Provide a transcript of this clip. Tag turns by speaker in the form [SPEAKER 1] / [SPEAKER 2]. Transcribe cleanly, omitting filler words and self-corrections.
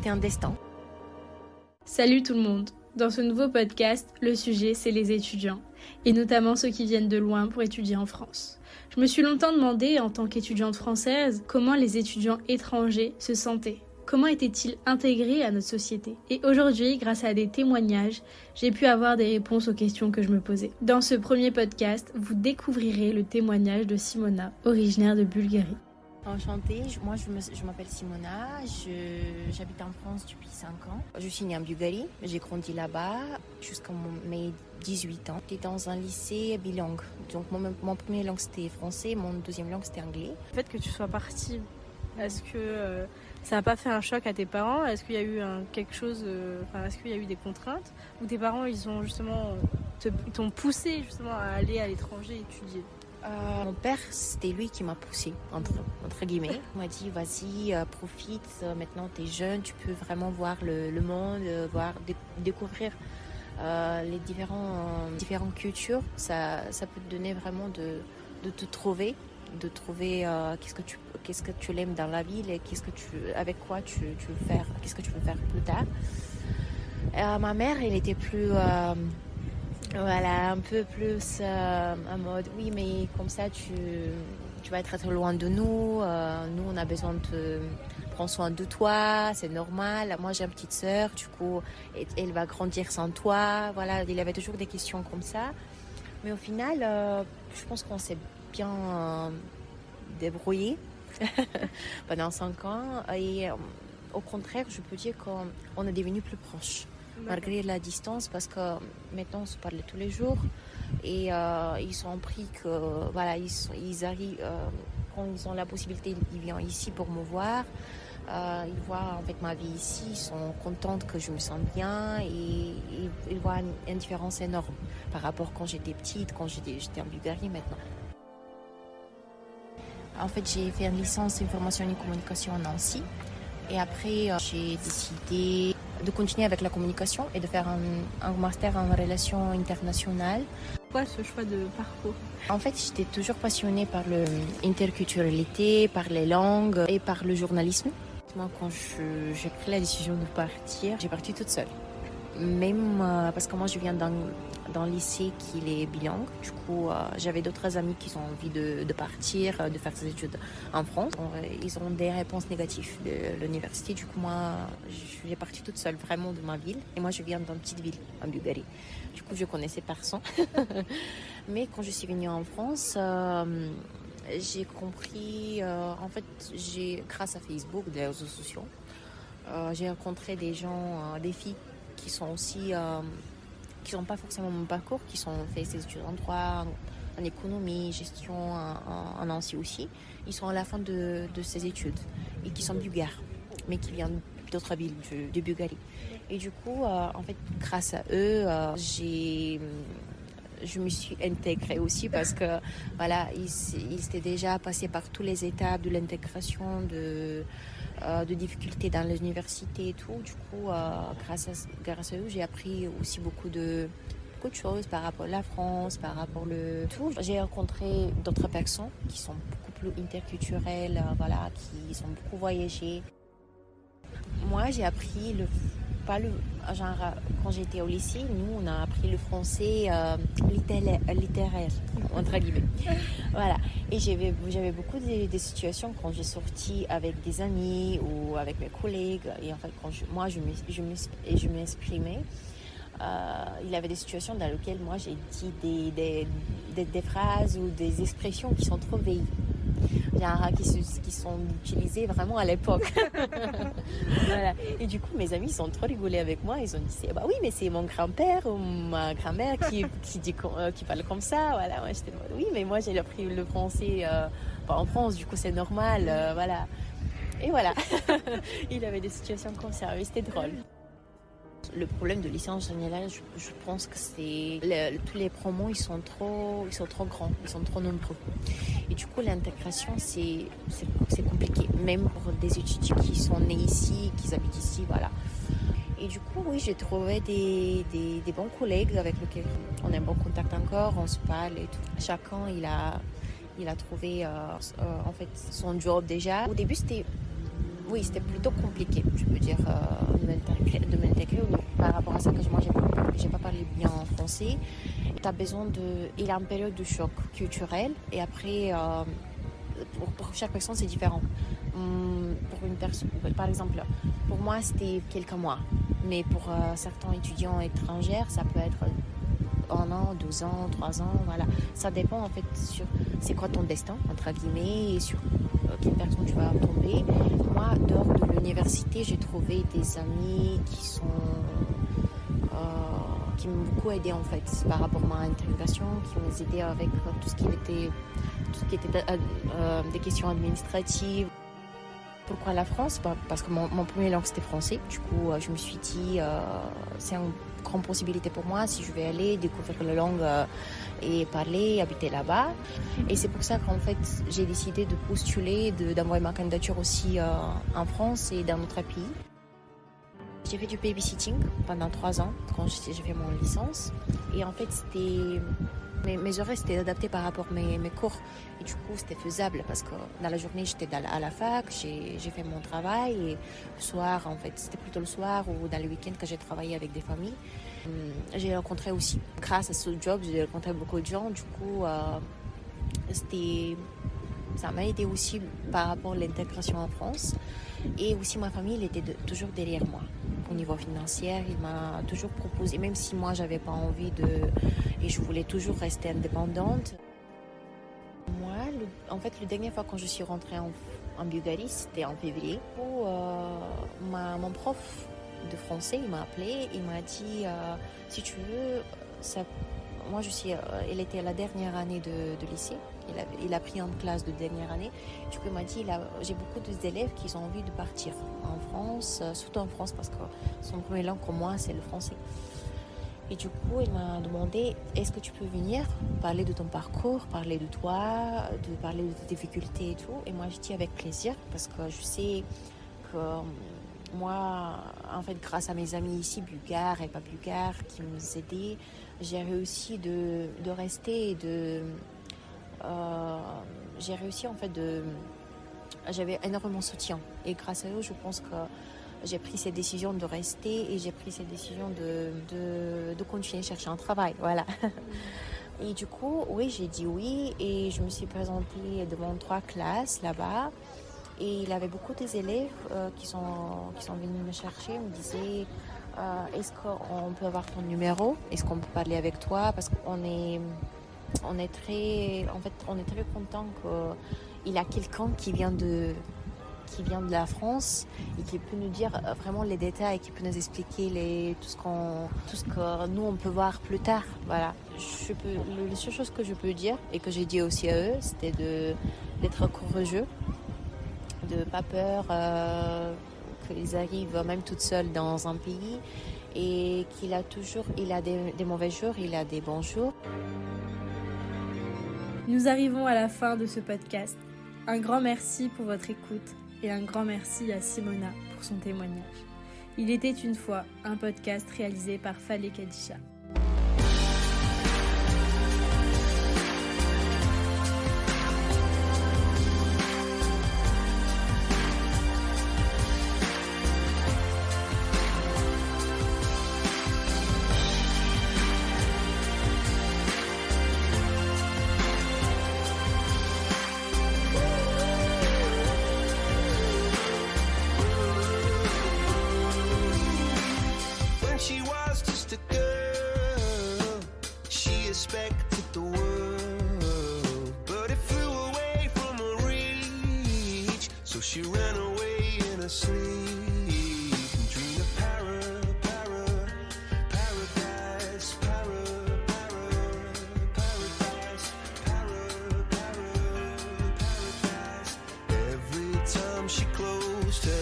[SPEAKER 1] c'est un destin.
[SPEAKER 2] Salut tout le monde. Dans ce nouveau podcast, le sujet c'est les étudiants, et notamment ceux qui viennent de loin pour étudier en France. Je me suis longtemps demandé, en tant qu'étudiante française, comment les étudiants étrangers se sentaient. Comment étaient-ils intégrés à notre société? Et aujourd'hui, grâce à des témoignages, j'ai pu avoir des réponses aux questions que je me posais. Dans ce premier podcast, vous découvrirez le témoignage de Simona, originaire de Bulgarie.
[SPEAKER 1] Enchantée, moi je m'appelle Simona, j'habite en France depuis 5 ans. Je suis née en Bulgarie, j'ai grandi là-bas jusqu'à mes 18 ans. J'étais dans un lycée bilingue, donc mon premier langue c'était français, mon deuxième langue c'était anglais.
[SPEAKER 2] Le fait que tu sois partie, est-ce que ça n'a pas fait un choc à tes parents? Est-ce qu'il y a eu quelque chose, est-ce qu'il y a eu des contraintes? Ou tes parents ils ont justement, t'ont poussé justement à aller à l'étranger étudier?
[SPEAKER 1] Mon père, c'était lui qui m'a poussée, entre guillemets. Il m'a dit, vas-y, profite, maintenant t'es jeune, tu peux vraiment voir le monde, découvrir les différentes cultures. Ça peut te donner vraiment de te trouver, qu'est-ce que tu aimes dans la ville et avec quoi tu veux faire, qu'est-ce que tu veux faire plus tard. Ma mère, elle était plus... un peu plus en mode oui mais comme ça tu vas être très loin de nous, nous on a besoin de prendre soin de toi, c'est normal, moi j'ai une petite sœur, du coup elle va grandir sans toi, voilà, il avait toujours des questions comme ça, mais au final je pense qu'on s'est bien débrouillé pendant 5 ans et au contraire je peux dire qu'on est devenus plus proches. Malgré la distance, parce que maintenant on se parle tous les jours et ils ont appris que voilà, ils arrivent quand ils ont la possibilité, ils viennent ici pour me voir, ils voient en fait ma vie ici, ils sont contents que je me sens bien et ils voient une différence énorme par rapport quand j'étais petite, quand j'étais en Bulgarie maintenant. En fait, j'ai fait une licence information et communication à Nancy et après j'ai décidé de continuer avec la communication et de faire un master en relations internationales.
[SPEAKER 2] Pourquoi ce choix de parcours?
[SPEAKER 1] En fait, j'étais toujours passionnée par l'interculturalité, par les langues et par le journalisme. Moi, quand j'ai pris la décision de partir, j'ai parti toute seule. Même parce que moi, je viens d'un lycée qui est bilingue. Du coup, j'avais d'autres amis qui ont envie de partir, de faire ses études en France. Ils ont des réponses négatives de l'université. Du coup, moi, j'ai parti toute seule vraiment de ma ville. Et moi, je viens d'une petite ville en Bulgarie. Du coup, je connaissais personne. Mais quand je suis venue en France, j'ai compris... en fait, grâce à Facebook, des réseaux sociaux, j'ai rencontré des gens, des filles qui sont aussi... qui n'ont pas forcément mon parcours, qui sont fait ces études en droit, en économie, gestion, en Nancy aussi. Ils sont à la fin de ces études et qui sont bulgares, mais qui viennent d'autres villes de Bulgarie. Et du coup, en fait, grâce à eux, je me suis intégrée aussi parce que voilà, ils étaient déjà passés par toutes les étapes de l'intégration, de difficultés dans les universités et tout. Du coup, grâce à eux, j'ai appris aussi beaucoup de choses par rapport à la France, par rapport au tout. J'ai rencontré d'autres personnes qui sont beaucoup plus interculturelles, voilà, qui sont beaucoup voyagées. Moi, j'ai appris quand j'étais au lycée, nous, on a appris le français littéraire, entre guillemets. Voilà. Et j'avais beaucoup de situations quand j'ai sorti avec des amis ou avec mes collègues. Et en fait, quand je m'exprimais, il y avait des situations dans lesquelles moi, j'ai dit des phrases ou des expressions qui sont trop vieilles. Qui sont utilisés vraiment à l'époque. Voilà. Et du coup, mes amis sont trop rigolés avec moi. Ils ont dit, bah oui, mais c'est mon grand-père ou ma grand-mère qui parle comme ça. Voilà. Moi, j'étais oui, mais moi, j'ai appris le français en France, du coup, c'est normal. Voilà. Et voilà. Il avait des situations comme ça. Mais c'était drôle. Le problème de lycée en général, je pense que c'est tous les promos, ils sont trop grands, ils sont trop nombreux. Et du coup, l'intégration, c'est compliqué, même pour des étudiants qui sont nés ici, qui habitent ici, voilà. Et du coup, oui, j'ai trouvé des bons collègues avec lesquels on a un bon contact encore, on se parle et tout. Chacun, il a trouvé en fait son job déjà. Au début, c'était plutôt compliqué, je peux dire. m'intégrer par rapport à ça que moi j'ai pas parlé bien français. Tu as besoin il y a une période de choc culturel et après pour chaque personne c'est différent. Pour une personne, par exemple, pour moi c'était quelques mois, mais pour certains étudiants étrangers ça peut être 1 an, 2 ans, 3 ans, voilà. Ça dépend en fait sur c'est quoi ton destin, entre guillemets, et sur quelle personne tu vas tomber. Moi, dehors de l'université, j'ai trouvé des amis qui m'ont beaucoup aidé en fait par rapport à ma intégration, qui m'ont aidé avec tout ce qui était des questions administratives. Pourquoi la France ? Parce que mon premier langue c'était français. Du coup, je me suis dit, c'est une grande possibilité pour moi si je vais aller découvrir la langue et parler, habiter là-bas. Et c'est pour ça qu'en fait, j'ai décidé de postuler, d'envoyer ma candidature aussi en France et dans notre pays. J'ai fait du babysitting pendant 3 ans quand j'ai fait mon licence. Et en fait, mes horaires étaient adaptés par rapport à mes cours. Et du coup, c'était faisable parce que dans la journée, j'étais à la fac, j'ai fait mon travail. Et le soir, en fait, c'était plutôt le soir ou dans le week-end que j'ai travaillé avec des familles. J'ai rencontré aussi, grâce à ce job, j'ai rencontré beaucoup de gens. Du coup, ça m'a aidé aussi par rapport à l'intégration en France. Et aussi, ma famille, elle était toujours derrière moi. Au niveau financier, il m'a toujours proposé, même si moi, j'avais pas envie et je voulais toujours rester indépendante. Moi, en fait, la dernière fois quand je suis rentrée en Bulgarie, c'était en février, où mon prof de français, il m'a appelé, il m'a dit, si tu veux, moi, elle était à la dernière année de lycée. Il a pris en classe de dernière année. Du coup, il m'a dit, j'ai beaucoup d'élèves qui ont envie de partir en France, surtout en France, parce que son première langue comme moi, c'est le français. Et du coup, il m'a demandé, est-ce que tu peux venir parler de ton parcours, parler de toi, parler de tes difficultés et tout. Et moi, je dis avec plaisir, parce que je sais que moi, en fait, grâce à mes amis ici, bulgares et pas bulgares, qui m'ont aidé, j'ai réussi de rester et j'ai réussi en fait j'avais énormément de soutien et grâce à eux je pense que j'ai pris cette décision de rester et j'ai pris cette décision de continuer à chercher un travail, voilà. Et du coup oui, j'ai dit oui et je me suis présentée devant 3 classes là-bas et il y avait beaucoup des élèves qui sont venus me chercher, me disaient est-ce qu'on peut avoir ton numéro, est-ce qu'on peut parler avec toi, parce qu'on est très content qu'il y a quelqu'un qui vient de la France et qui peut nous dire vraiment les détails, qui peut nous expliquer tout ce que nous on peut voir plus tard. Voilà. La seule chose que je peux dire et que j'ai dit aussi à eux, c'était d'être courageux, de pas peur qu'ils arrivent même toutes seules dans un pays et il a des mauvais jours, il a des bons jours.
[SPEAKER 2] Nous arrivons à la fin de ce podcast. Un grand merci pour votre écoute et un grand merci à Simona pour son témoignage. Il était une fois un podcast réalisé par Faleh Kadisha.
[SPEAKER 3] Expected the world, but it flew away from her reach. So she ran away in her sleep and dreamed of paradise, paradise, paradise. Every time she closed her